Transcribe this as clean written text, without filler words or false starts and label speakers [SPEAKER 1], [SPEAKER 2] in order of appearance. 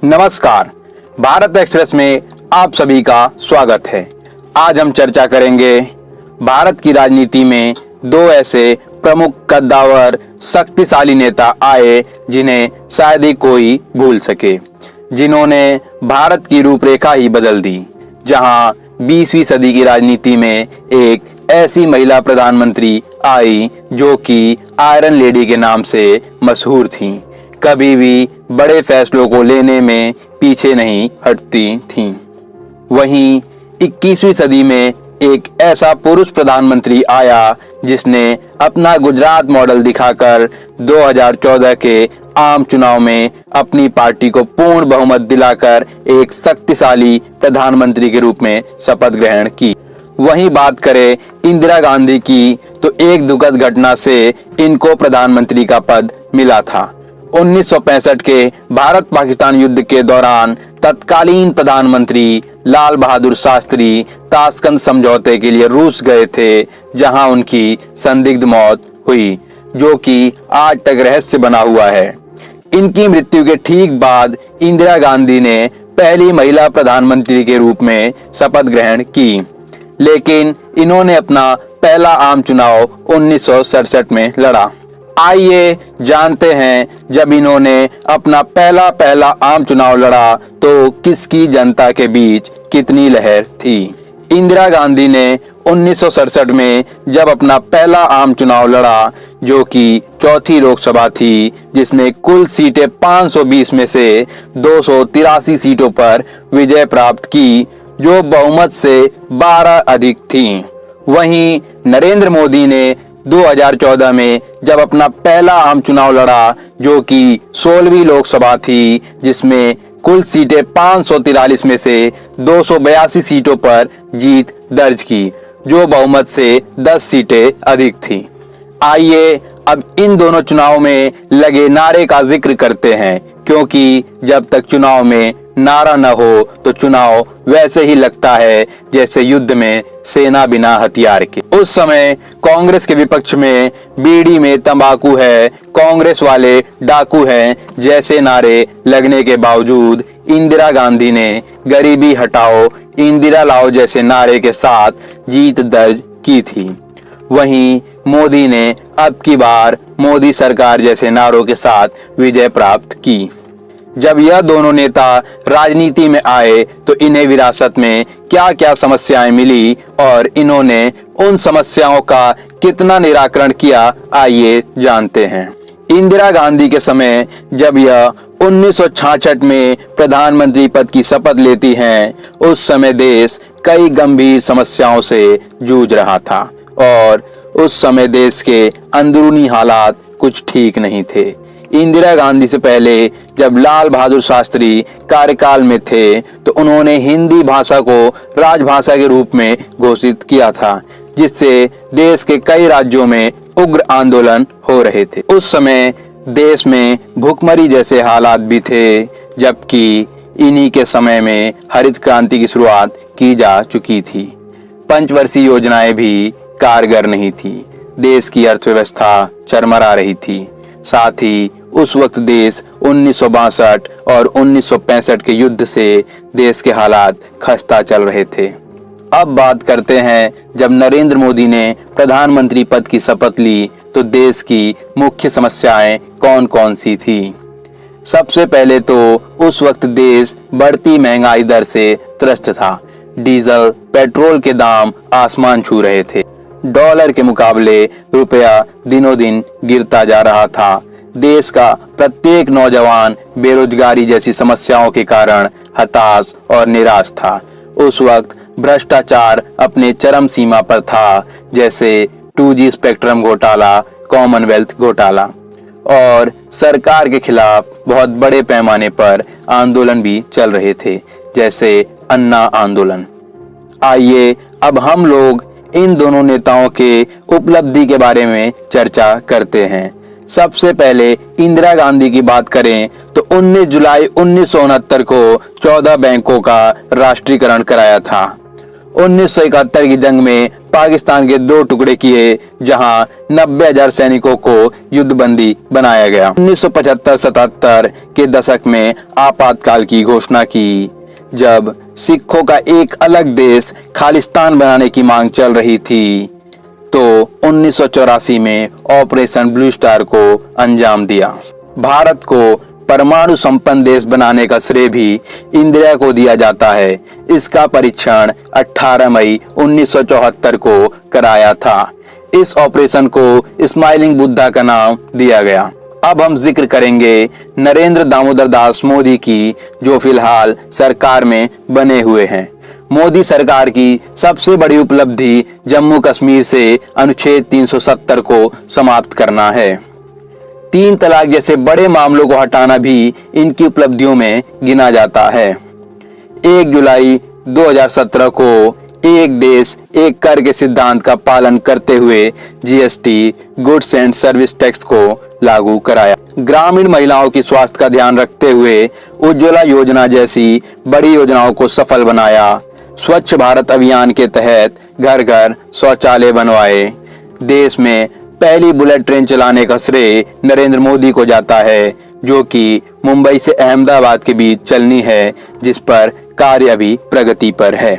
[SPEAKER 1] नमस्कार, भारत एक्सप्रेस में आप सभी का स्वागत है। आज हम चर्चा करेंगे भारत की राजनीति में दो ऐसे प्रमुख कद्दावर शक्तिशाली नेता आए जिन्हें शायद ही कोई भूल सके, जिन्होंने भारत की रूपरेखा ही बदल दी। जहां 20वीं सदी की राजनीति में एक ऐसी महिला प्रधानमंत्री आई जो कि आयरन लेडी के नाम से मशहूर थीं, कभी भी बड़े फैसलों को लेने में पीछे नहीं हटती थीं। वहीं 21वीं सदी में एक ऐसा पुरुष प्रधानमंत्री आया जिसने अपना गुजरात मॉडल दिखाकर 2014 के आम चुनाव में अपनी पार्टी को पूर्ण बहुमत दिलाकर एक शक्तिशाली प्रधानमंत्री के रूप में शपथ ग्रहण की। वहीं बात करें इंदिरा गांधी की तो एक दुखद घटना से इनको प्रधानमंत्री का पद मिला था। 1965 के भारत पाकिस्तान युद्ध के दौरान तत्कालीन प्रधानमंत्री लाल बहादुर शास्त्री ताशकंद समझौते के लिए रूस गए थे, जहां उनकी संदिग्ध मौत हुई, जो कि आज तक रहस्य बना हुआ है। इनकी मृत्यु के ठीक बाद इंदिरा गांधी ने पहली महिला प्रधानमंत्री के रूप में शपथ ग्रहण की, लेकिन इन्होंने अपना पहला आम चुनाव 1967 में लड़ा। आइए जानते हैं, जब इन्होंने अपना पहला आम चुनाव लड़ा तो किसकी जनता के बीच कितनी लहर थी। इंदिरा गांधी ने 1967 में जब अपना पहला आम चुनाव लड़ा, जो कि चौथी लोकसभा थी, जिसमें कुल सीटें 520 में से 283 सीटों पर विजय प्राप्त की, जो बहुमत से 12 अधिक थीं। वहीं नरेंद्र मोदी ने 2014 में जब अपना पहला आम चुनाव लड़ा, जो कि 16वीं लोकसभा थी, जिसमें कुल सीटें 543 में से 282 सीटों पर जीत दर्ज की, जो बहुमत से 10 सीटें अधिक थी। आइए अब इन दोनों चुनाव में लगे नारे का जिक्र करते हैं, क्योंकि जब तक चुनाव में नारा न हो तो चुनाव वैसे ही लगता है जैसे युद्ध में सेना बिना हथियार के। उस समय कांग्रेस के विपक्ष में बीड़ी में तंबाकू है, कांग्रेस वाले डाकू हैं जैसे नारे लगने के बावजूद इंदिरा गांधी ने गरीबी हटाओ इंदिरा लाओ जैसे नारे के साथ जीत दर्ज की थी। वहीं मोदी ने अब की बार मोदी सरकार जैसे नारों के साथ विजय प्राप्त की। जब यह दोनों नेता राजनीति में आए तो इन्हें विरासत में क्या क्या समस्याएं मिली और इन्होंने उन समस्याओं का कितना निराकरण किया, आइए जानते हैं। इंदिरा गांधी के समय जब यह 1966 में प्रधानमंत्री पद की शपथ लेती हैं, उस समय देश कई गंभीर समस्याओं से जूझ रहा था और उस समय देश के अंदरूनी हालात कुछ ठीक नहीं थे। इंदिरा गांधी से पहले जब लाल बहादुर शास्त्री कार्यकाल में थे तो उन्होंने हिंदी भाषा को राजभाषा के रूप में घोषित किया था, जिससे देश के कई राज्यों में उग्र आंदोलन हो रहे थे। उस समय देश में भूखमरी जैसे हालात भी थे, जबकि इन्हीं के समय में हरित क्रांति की शुरुआत की जा चुकी थी। पंचवर्षीय योजनाएं भी कारगर नहीं थी, देश की अर्थव्यवस्था चरमरा रही थी। साथ ही उस वक्त देश 1962 और 1965 के युद्ध से देश के हालात खस्ता चल रहे थे। अब बात करते हैं, जब नरेंद्र मोदी ने प्रधानमंत्री पद की शपथ ली तो देश की मुख्य समस्याएं कौन कौन सी थी। सबसे पहले तो उस वक्त देश बढ़ती महंगाई दर से त्रस्त था। डीजल पेट्रोल के दाम आसमान छू रहे थे। डॉलर के मुकाबले रुपया दिनों दिन गिरता जा रहा था। देश का प्रत्येक नौजवान बेरोजगारी जैसी समस्याओं के कारण हताश और निराश था। उस वक्त भ्रष्टाचार अपने चरम सीमा पर था, जैसे 2G स्पेक्ट्रम घोटाला, कॉमनवेल्थ घोटाला, और सरकार के खिलाफ बहुत बड़े पैमाने पर आंदोलन भी चल रहे थे, जैसे अन्ना आंदोलन। आइए अब हम लोग इन दोनों नेताओं के उपलब्धि के बारे में चर्चा करते हैं। सबसे पहले इंदिरा गांधी की बात करें तो 19 जुलाई 1969 को 14 बैंकों का राष्ट्रीयकरण कराया था। 1971 की जंग में पाकिस्तान के 2 टुकड़े किए, जहां 90,000 सैनिकों को युद्धबंदी बनाया गया। 1975-77 के दशक में आपातकाल की घोषणा की, जब सिखों का एक अलग देश खालिस्तान बनाने की मांग चल रही थी। तो 1984 में ऑपरेशन ब्लू स्टार को अंजाम दिया। भारत को परमाणु संपन्न देश बनाने का श्रेय भी इंदिरा को दिया जाता है। इसका परीक्षण 18 मई 1974 को कराया था। इस ऑपरेशन को स्माइलिंग बुद्धा का नाम दिया गया। अब हम जिक्र करेंगे नरेंद्र दामोदर दास मोदी की, जो फिलहाल सरकार में बने हुए हैं। मोदी सरकार की सबसे बड़ी उपलब्धि जम्मू कश्मीर से अनुच्छेद 370 को समाप्त करना है। 3 तलाक जैसे बड़े मामलों को हटाना भी इनकी उपलब्धियों में गिना जाता है। 1 जुलाई 2017 को एक देश एक कर के सिद्धांत का पालन करते हुए GST goods and service tax को लागू कराया। ग्रामीण महिलाओं की स्वास्थ्य का ध्यान रखते हुए उज्ज्वला योजना जैसी बड़ी योजनाओं को सफल बनाया। स्वच्छ भारत अभियान के तहत घर घर शौचालय बनवाए। देश में पहली बुलेट ट्रेन चलाने का श्रेय नरेंद्र मोदी को जाता है, जो कि मुंबई से अहमदाबाद के बीच चलनी है, जिस पर कार्य अभी प्रगति पर है।